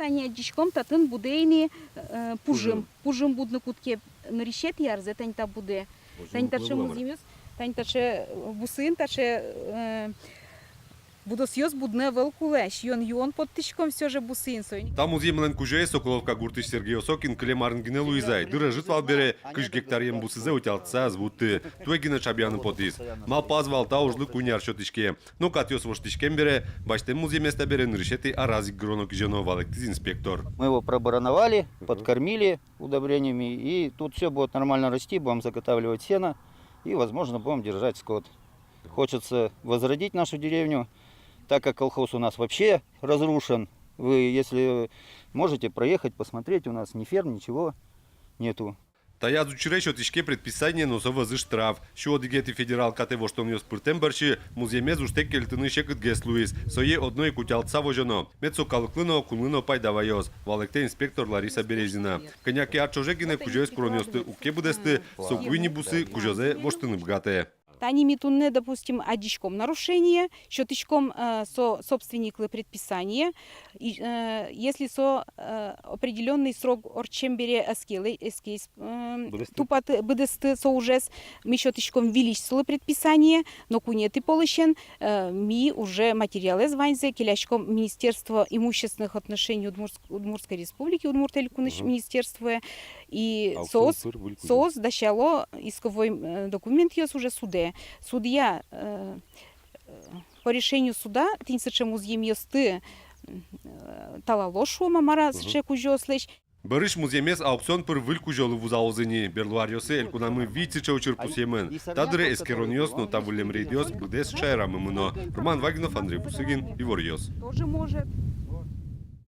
Таня дичком татын будейни пужим. Пужим будны кутке нырищет ярзе, тань та буде. Тань та че музимюс, тань та че бусин, та че будосьёс будне велкулеш. Йон под тичком все же бусин сой. Там музеймлен кужей Соколовка Гуртыш Сергей Осокин клемарын гине Луизай. Дыры житвал бере кыш гектарьем бусызе утялтса звуты. Туэгина чабьяны потис. Мал позвал та ужлы куняр шотишке. Ну катёс воштишкем бере, баштем музей места бере нырышеты аразик гронок жено валектиз инспектор. Мы его пробароновали, подкормили удобрениями, и тут все будет нормально расти, будем заготавливать сено и, возможно, будем держать скот. Хочется возродить нашу деревню, так как колхоз у нас вообще разрушен. Вы, если можете проехать, посмотреть, у нас ни ферм, ничего нету. Тая зучире шотишке предписание носова за штраф. Шо дигети федерал кате во что нёс пыртембарчи, музеймез уште кельтыны шекыт гес Луис. Сое одной кутялтса вожено. Мецо калыклыно кулыно пайдавайоз. Валекте инспектор Лариса Березина. Коняки арчожегине кужёс кронёсты уке будесты, сокуини бусы кужозе воштыны бгате. Тани митунне, допустим, одичком нарушение, щеточком собственниклы предписание. Если определенный срок орчембере эскейс тупат бдст со ужес, ми щеточком величествовали предписание, но кунеты полощен, ми уже материалы званзе, келячком Министерство имущественных отношений Удмуртской республики, Удмуртельку министерство, и СОС дащало исковой документ есть уже суде. Судья по решению суда, тинсачем узьем ёсты талалошу мамара счеку жёслыч. Барыш музеймес аукцион пыр выльку жолу вузаузыни. Берлуариосы элькунамы вийцыча учерпусемен. Тадыре эскерониос, но табулем рейдиос, бдес чайрамы мыно. Роман Вагинов, Андрей Бусыгин, Ивор Йос. Тоже может.